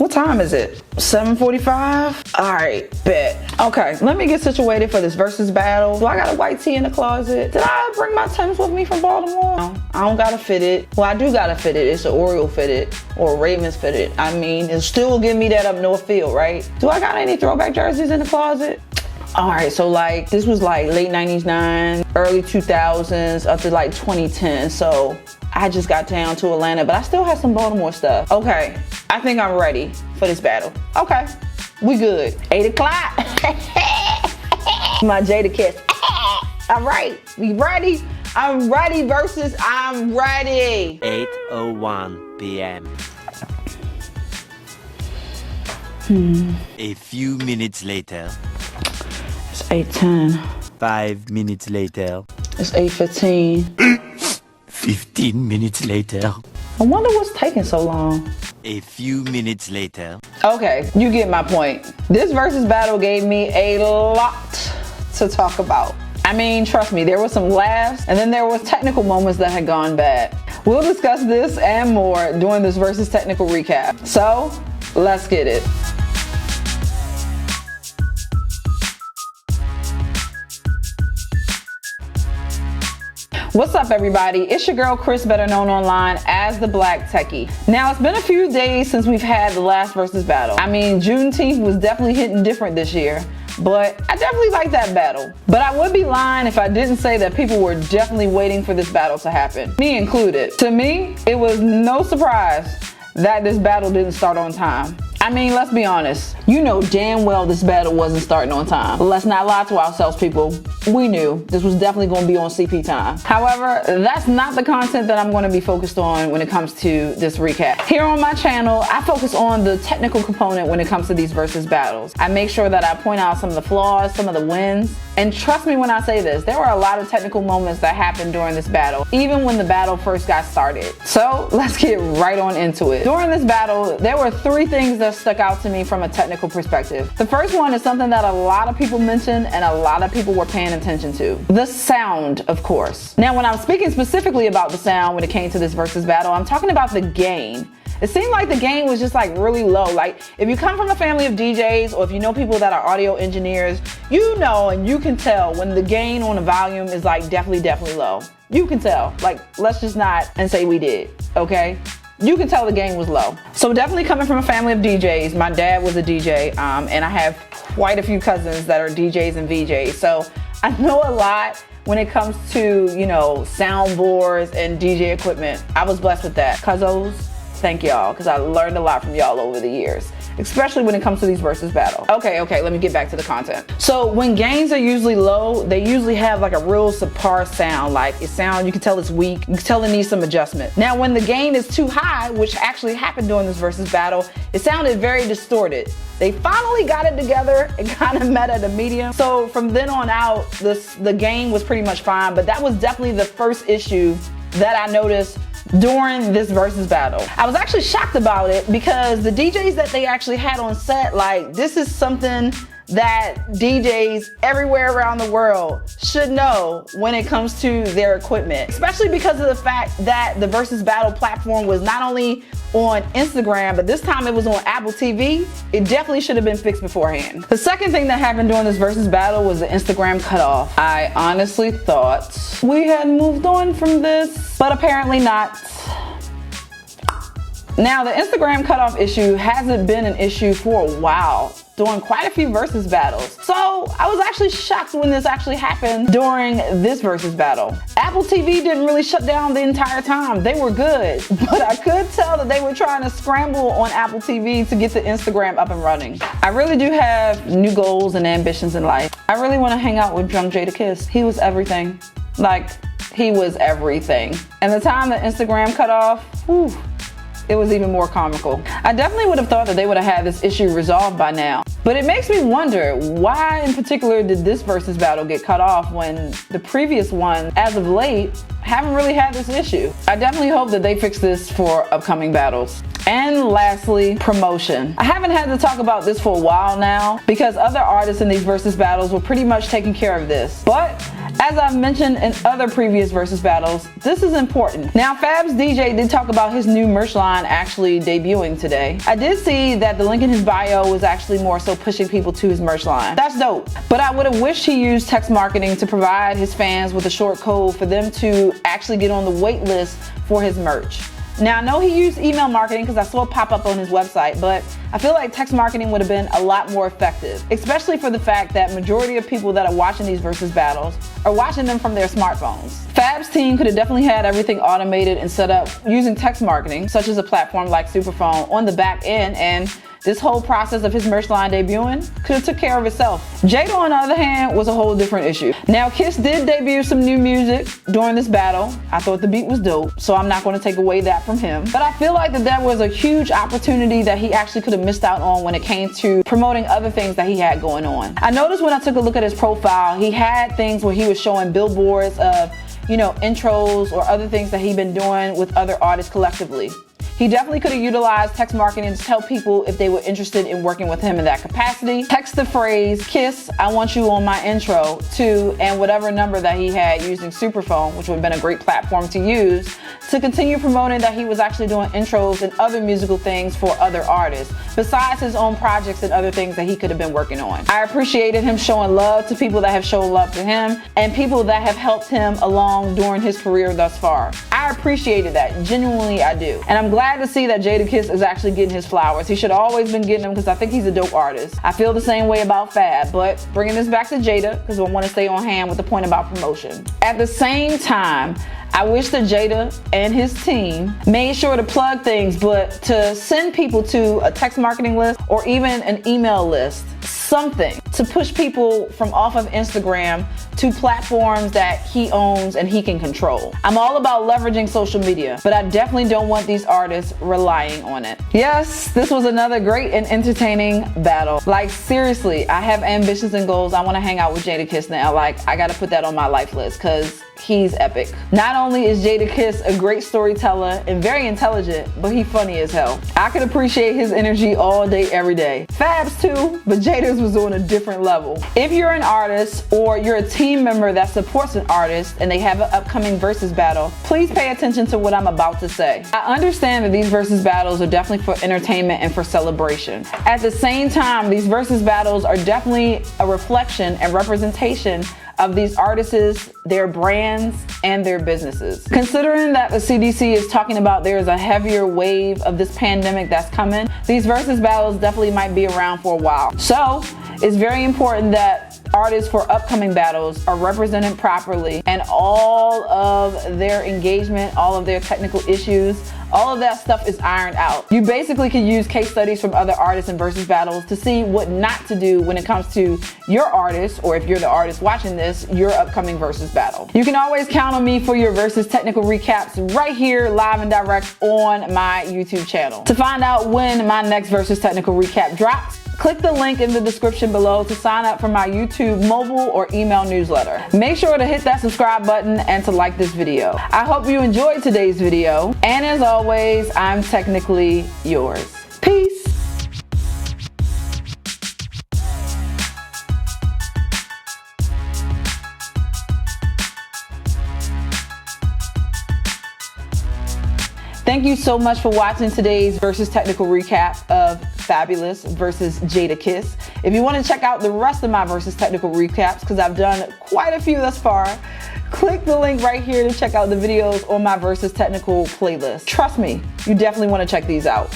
What time is it? 7:45? All right, bet. Okay, let me get situated for this Verzuz battle. Do I got a white tee in the closet? Did I bring my Timbs with me from Baltimore? No, I don't gotta fit it. Well, I do gotta fit it. It's an Oriole fitted or Ravens fitted. I mean, it still will give me that up north feel, right? Do I got any throwback jerseys in the closet? All right, so like this was like late 99, early 2000s up to like 2010. So I just got down to Atlanta, but I still have some Baltimore stuff. Okay, I think I'm ready for this battle. Okay, we good. 8 o'clock. My Jadakiss. All right, we ready? I'm ready Verzuz, I'm ready. 8:01 p.m. A few minutes later. It's 8:10. 5 minutes later. It's 8:15. 15 minutes later. I wonder what's taking so long. A few minutes later. Okay, you get my point. This Verzuz battle gave me a lot to talk about. I mean, trust me, there were some laughs and then there was technical moments that had gone bad. We'll discuss this and more during this Verzuz technical recap. So, let's get it. What's up everybody? It's your girl Chris, better known online as the Black Techie. Now it's been a few days since we've had the last Verzuz battle. I mean, Juneteenth was definitely hitting different this year, but I definitely like that battle. But I would be lying if I didn't say that people were definitely waiting for this battle to happen, me included. To me, it was no surprise that this battle didn't start on time. I mean, let's be honest. You know damn well this battle wasn't starting on time. Let's not lie to ourselves, people. We knew this was definitely going to be on CP time. However, that's not the content that I'm going to be focused on when it comes to this recap. Here on my channel, I focus on the technical component when it comes to these Verzuz battles. I make sure that I point out some of the flaws, some of the wins. And trust me when I say this, there were a lot of technical moments that happened during this battle, even when the battle first got started. So let's get right on into it. During this battle, there were 3 things that stuck out to me from a technical perspective. The first one is something that a lot of people mentioned and a lot of people were paying attention to. The sound, of course. Now, when I'm speaking specifically about the sound when it came to this Verzuz battle, I'm talking about the gain. It seemed like the gain was just like really low. Like if you come from a family of DJs or if you know people that are audio engineers, you know and you can tell when the gain on the volume is like definitely low. You can tell. Like let's just not and say we did, okay? You can tell the gain was low. So definitely coming from a family of DJs, my dad was a DJ and I have quite a few cousins that are DJs and VJs. So I know a lot when it comes to, you know, soundboards and DJ equipment. I was blessed with that. Cuzzos, thank y'all, because I learned a lot from y'all over the years, especially when it comes to these Verzuz battles. Okay, let me get back to the content. So when gains are usually low, they usually have like a real subpar sound. Like it sounds, you can tell it's weak, you can tell it needs some adjustment. Now when the gain is too high, which actually happened during this Verzuz battle, it sounded very distorted. They finally got it together and kind of met at a medium. So from then on out, the gain was pretty much fine, but that was definitely the first issue that I noticed during this Verzuz battle. I was actually shocked about it because the DJs that they actually had on set, like this is something that DJs everywhere around the world should know when it comes to their equipment, especially because of the fact that the Verzuz battle platform was not only on Instagram, but this time it was on Apple TV. It definitely should have been fixed beforehand. The second thing that happened during this Verzuz battle was the Instagram cutoff. I honestly thought we had moved on from this, but apparently not. Now, the Instagram cutoff issue hasn't been an issue for a while, during quite a few Verzuz battles. So I was actually shocked when this actually happened during this Verzuz battle. Apple TV didn't really shut down the entire time. They were good, but I could tell that they were trying to scramble on Apple TV to get the Instagram up and running. I really do have new goals and ambitions in life. I really want to hang out with young Jadakiss. He was everything. Like, he was everything. And the time that Instagram cut off, whew, it was even more comical. I definitely would have thought that they would have had this issue resolved by now. But it makes me wonder, why in particular did this Verzuz battle get cut off when the previous one, as of late, haven't really had this issue? I definitely hope that they fix this for upcoming battles. And lastly, promotion. I haven't had to talk about this for a while now because other artists in these Verzuz battles were pretty much taking care of this. But As I've mentioned in other previous Verzuz battles, this is important. Now, Fab's DJ did talk about his new merch line actually debuting today. I did see that the link in his bio was actually more so pushing people to his merch line. That's dope. But I would have wished he used text marketing to provide his fans with a short code for them to actually get on the wait list for his merch. Now, I know he used email marketing because I saw it pop up on his website, but I feel like text marketing would have been a lot more effective, especially for the fact that majority of people that are watching these Verzuz battles are watching them from their smartphones. Fab's team could have definitely had everything automated and set up using text marketing, such as a platform like Superphone, on the back end, and this whole process of his merch line debuting could have took care of itself. Jada, on the other hand, was a whole different issue. Now, Kiss did debut some new music during this battle. I thought the beat was dope, so I'm not going to take away that from him. But I feel like that was a huge opportunity that he actually could have missed out on when it came to promoting other things that he had going on. I noticed when I took a look at his profile, he had things where he was showing billboards of, intros or other things that he'd been doing with other artists collectively. He definitely could have utilized text marketing to tell people if they were interested in working with him in that capacity. Text the phrase, "Kiss, I want you on my intro," to and whatever number that he had using Superphone, which would have been a great platform to use, to continue promoting that he was actually doing intros and other musical things for other artists, besides his own projects and other things that he could have been working on. I appreciated him showing love to people that have shown love to him and people that have helped him along during his career thus far. I appreciated that, genuinely I do. And I'm glad to see that Jadakiss is actually getting his flowers. He should have always been getting them because I think he's a dope artist. I feel the same way about Fab, but bringing this back to Jada because I want to stay on hand with the point about promotion. At the same time, I wish that Jada and his team made sure to plug things, but to send people to a text marketing list or even an email list, something to push people from off of Instagram to platforms that he owns and he can control. I'm all about leveraging social media, but I definitely don't want these artists relying on it. Yes, this was another great and entertaining battle. Like, seriously, I have ambitions and goals. I want to hang out with Jadakiss now. Like, I got to put that on my life list because he's epic. Not only is Jadakiss a great storyteller and very intelligent, but he's funny as hell. I could appreciate his energy all day, every day. Fab's too, but Jada's was on a different level. If you're an artist or you're a team member that supports an artist and they have an upcoming Verzuz battle, please pay attention to what I'm about to say. I understand that these Verzuz battles are definitely for entertainment and for celebration. At the same time, these Verzuz battles are definitely a reflection and representation of these artists, their brands, and their businesses. Considering that the CDC is talking about there is a heavier wave of this pandemic that's coming, these Verzuz battles definitely might be around for a while. So it's very important that artists for upcoming battles are represented properly and all of their engagement, all of their technical issues, all of that stuff is ironed out. You basically can use case studies from other artists in Verzuz battles to see what not to do when it comes to your artist, or if you're the artist watching this, your upcoming Verzuz battle. You can always count on me for your Verzuz technical recaps right here live and direct on my YouTube channel. To find out when my next Verzuz technical recap drops, click the link in the description below to sign up for my YouTube mobile or email newsletter. Make sure to hit that subscribe button and to like this video. I hope you enjoyed today's video, and as always, I'm technically yours. Peace. Thank you so much for watching today's Verzuz technical recap of Fabolous versus Jadakiss. If you want to check out the rest of my Verzuz technical recaps, because I've done quite a few thus far, click the link right here to check out the videos on my Verzuz technical playlist. Trust me, you definitely want to check these out.